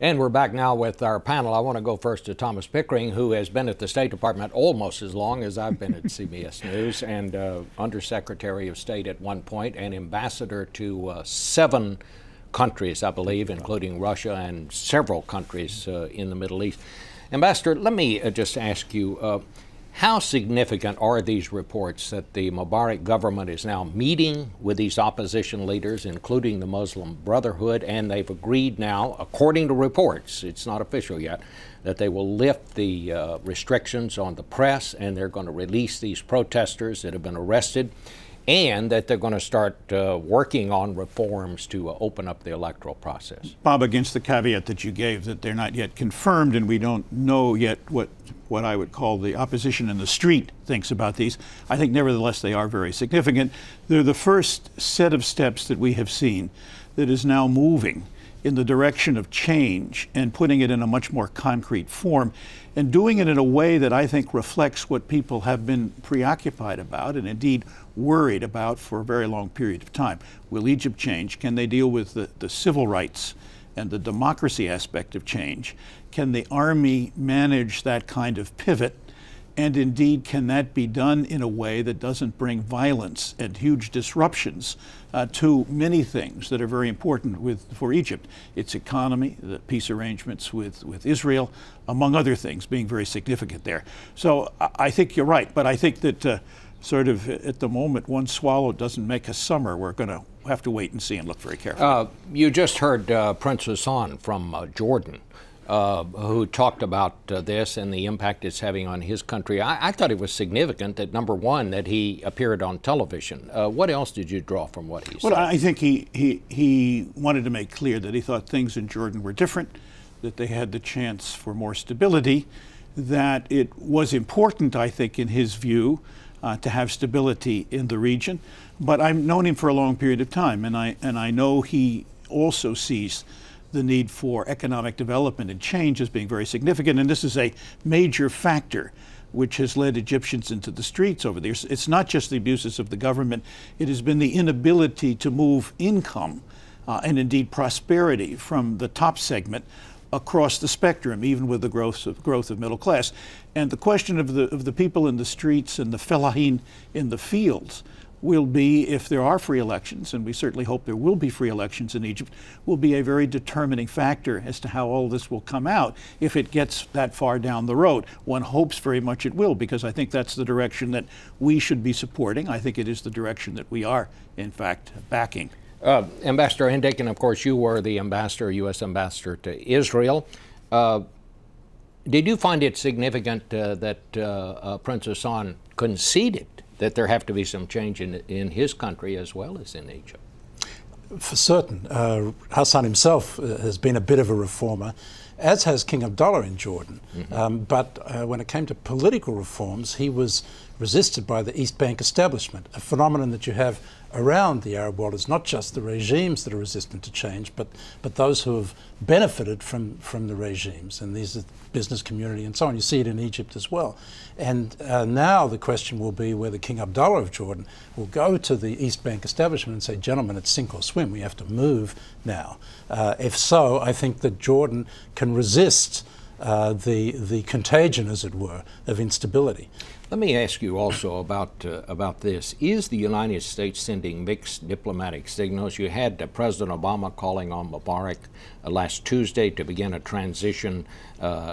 And we're back now with our panel. I want to go first to Thomas Pickering, who has been at the State Department almost as long as I've been at CBS News, and Undersecretary of State at one point, and ambassador to 7 countries, I believe, including Russia and several countries in the Middle East. Ambassador, let me just ask you, how significant are these reports that the Mubarak government is now meeting with these opposition leaders, including the Muslim Brotherhood, and they've agreed now, according to reports, it's not official yet, that they will lift the restrictions on the press, and they're going to release these protesters that have been arrested, and that they're going to start working on reforms to open up the electoral process? Bob, against the caveat that you gave, that they're not yet confirmed and we don't know yet what I would call the opposition in the street thinks about these, I think nevertheless they are very significant. They're the first set of steps that we have seen that is now moving in the direction of change and putting it in a much more concrete form, and doing it in a way that I think reflects what people have been preoccupied about and indeed worried about for a very long period of time. Will Egypt change? Can they deal with the civil rights and the democracy aspect of change? Can the army manage that kind of pivot? And indeed, can that be done in a way that doesn't bring violence and huge disruptions to many things that are very important for Egypt? Its economy, the peace arrangements with Israel, among other things, being very significant there. So I think you're right, but I think that sort of at the moment, one swallow doesn't make a summer. We're going to have to wait and see and look very carefully. You just heard Prince Hassan from Jordan, who talked about this and the impact it's having on his country. I thought it was significant that, number one, that he appeared on television. What else did you draw from what he said? Well, I think he wanted to make clear that he thought things in Jordan were different, that they had the chance for more stability, that it was important, I think, in his view, to have stability in the region. But I've known him for a long period of time, and I know he also sees the need for economic development and change as being very significant, and this is a major factor which has led Egyptians into the streets over there. It's not just the abuses of the government, it has been the inability to move income and indeed prosperity from the top segment across the spectrum, even with the growth of middle class. And the question of the people in the streets and the fellahin in the fields will be, if there are free elections, and we certainly hope there will be free elections in Egypt, will be a very determining factor as to how all this will come out if it gets that far down the road. One hopes very much it will, because I think that's the direction that we should be supporting. I think it is the direction that we are, in fact, backing. Ambassador Indyk, and of course you were the ambassador, U.S. ambassador to Israel. Did you find it significant that Prince Hassan conceded that there have to be some change in his country as well as in Egypt? For certain. Hassan himself has been a bit of a reformer, as has King Abdullah in Jordan. Mm-hmm. But when it came to political reforms, he was resisted by the East Bank establishment, a phenomenon that you have around the Arab world. Is not just the regimes that are resistant to change, but those who have benefited from the regimes, and these are the business community and so on. You see it in Egypt as well. And now the question will be whether King Abdullah of Jordan will go to the East Bank establishment and say, gentlemen, it's sink or swim, we have to move now. If so, I think that Jordan can resist the contagion, as it were, of instability. Let me ask you also about this. Is the United States sending mixed diplomatic signals? You had President Obama calling on Mubarak last Tuesday to begin a transition,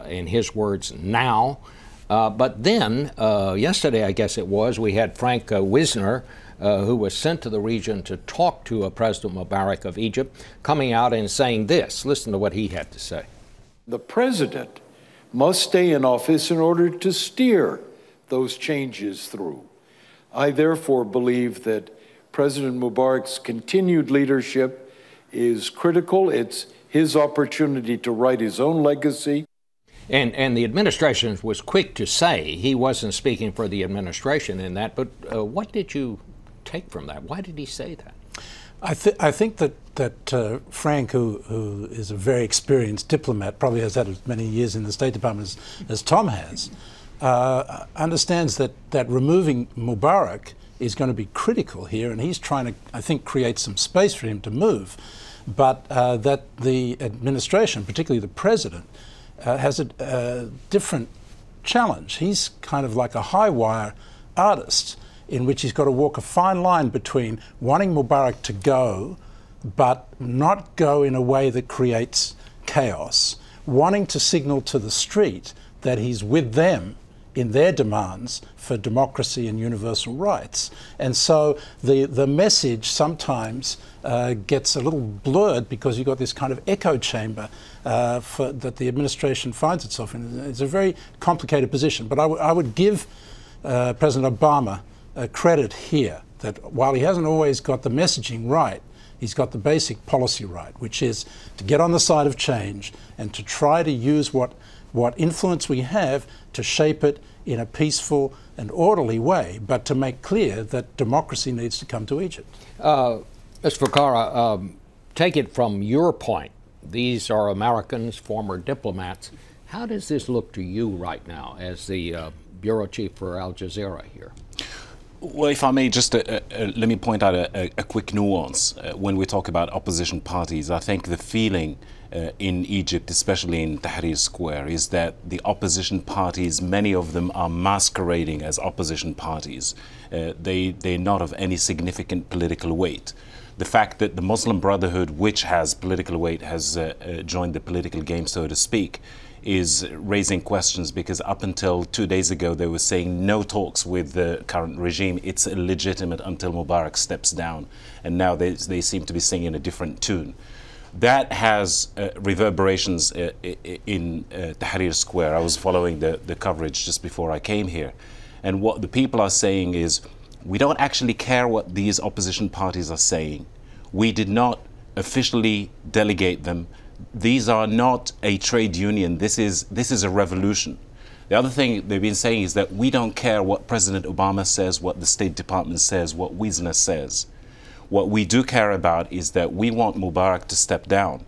in his words, now. But then, yesterday, I guess it was, we had Frank Wisner, who was sent to the region to talk to President Mubarak of Egypt, coming out and saying this. Listen to what he had to say. The president must stay in office in order to steer those changes through. I therefore believe that President Mubarak's continued leadership is critical. It's his opportunity to write his own legacy. And the administration was quick to say he wasn't speaking for the administration in that, but what did you take from that? Why did he say that? I think that Frank, who is a very experienced diplomat, probably has had as many years in the State Department as Tom has, understands that removing Mubarak is going to be critical here, and he's trying to, I think, create some space for him to move. but that the administration, particularly the president, has a different challenge. He's kind of like a high-wire artist in which he's got to walk a fine line between wanting Mubarak to go, but not go in a way that creates chaos, wanting to signal to the street that he's with them in their demands for democracy and universal rights. And so the message sometimes gets a little blurred because you've got this kind of echo chamber that the administration finds itself in. It's a very complicated position. But I would give President Obama credit here, that while he hasn't always got the messaging right, he's got the basic policy right, which is to get on the side of change and to try to use what influence we have to shape it in a peaceful and orderly way, but to make clear that democracy needs to come to Egypt. Mr. Foukara, take it from your point. These are Americans, former diplomats. How does this look to you right now as the bureau chief for Al Jazeera here? Well, if I may, just let me point out a quick nuance. When we talk about opposition parties, I think the feeling in Egypt, especially in Tahrir Square, is that the opposition parties, many of them are masquerading as opposition parties. They're not of any significant political weight. The fact that the Muslim Brotherhood, which has political weight, has joined the political game, so to speak, is raising questions, because up until 2 days ago they were saying no talks with the current regime, it's illegitimate until Mubarak steps down, and now they seem to be singing a different tune. That has reverberations in Tahrir Square. I was following the coverage just before I came here, and what the people are saying is, we don't actually care what these opposition parties are saying. We did not officially delegate them. These are not a trade union. This is a revolution. The other thing they've been saying is that we don't care what President Obama says, what the State Department says, what Wisner says. What we do care about is that we want Mubarak to step down,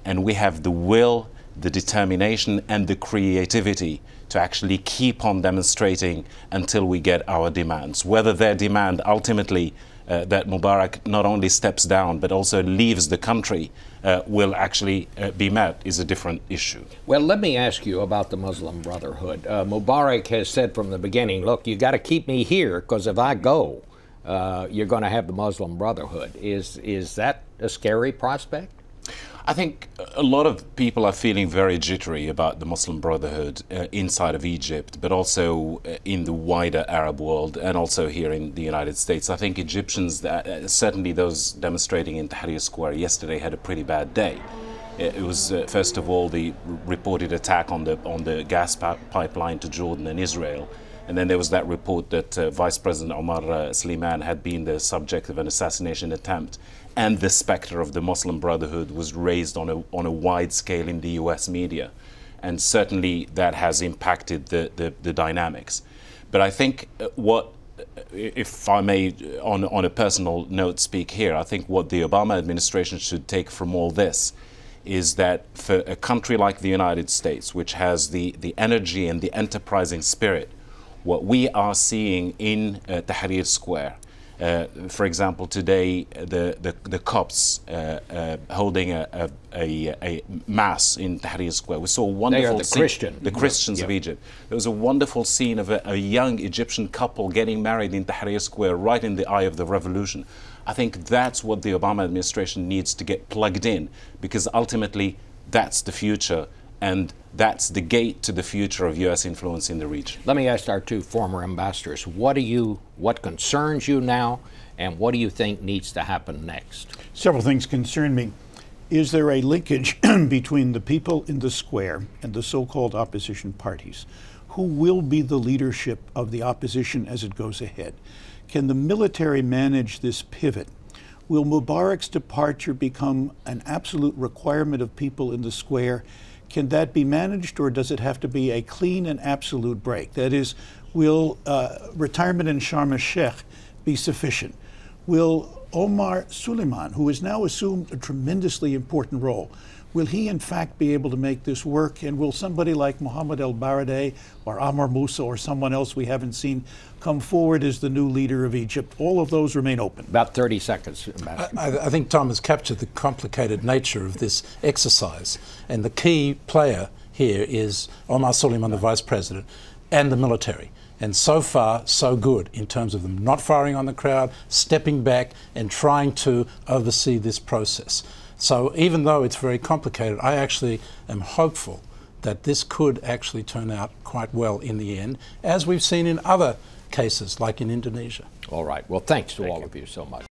and we have the will, the determination, and the creativity to actually keep on demonstrating until we get our demands. Whether their demand ultimately that Mubarak not only steps down but also leaves the country will actually be met is a different issue. Well, let me ask you about the Muslim Brotherhood. Mubarak has said from the beginning, look, you got to keep me here, because if I go, you're going to have the Muslim Brotherhood. Is that a scary prospect? I think a lot of people are feeling very jittery about the Muslim Brotherhood inside of Egypt, but also in the wider Arab world, and also here in the United States. I think Egyptians, certainly those demonstrating in Tahrir Square yesterday, had a pretty bad day. It was, first of all, the reported attack on the gas pipeline to Jordan and Israel. And then there was that report that Vice President Omar Slimane had been the subject of an assassination attempt, and the specter of the Muslim Brotherhood was raised on a wide scale in the US media. And certainly that has impacted the dynamics. But I think if I may, on a personal note, speak here, I think what the Obama administration should take from all this is that for a country like the United States, which has the energy and the enterprising spirit, what we are seeing in Tahrir Square, for example, today the Copts holding a mass in Tahrir Square. We saw a wonderful scene. The Christians of Egypt. There was a wonderful scene of a young Egyptian couple getting married in Tahrir Square, right in the eye of the revolution. I think that's what the Obama administration needs to get plugged in, because ultimately that's the future. And that's the gate to the future of U.S. influence in the region. Let me ask our two former ambassadors, what concerns you now, and what do you think needs to happen next? Several things concern me. Is there a linkage between the people in the square and the so-called opposition parties? Who will be the leadership of the opposition as it goes ahead? Can the military manage this pivot? Will Mubarak's departure become an absolute requirement of people in the square? Can that be managed, or does it have to be a clean and absolute break? That is, will retirement in Sharm el-Sheikh be sufficient? Will Omar Suleiman, who has now assumed a tremendously important role, will he in fact be able to make this work? And will somebody like Mohammed El Baradei or Amr Moussa or someone else we haven't seen come forward as the new leader of Egypt? All of those remain open. About 30 seconds, Ambassador. I think Tom has captured the complicated nature of this exercise. And the key player here is Omar Suleiman, the Vice President, and the military. And so far, so good in terms of them not firing on the crowd, stepping back and trying to oversee this process. So even though it's very complicated, I actually am hopeful that this could actually turn out quite well in the end, as we've seen in other cases like in Indonesia. All right. Well, thanks to all of you so much.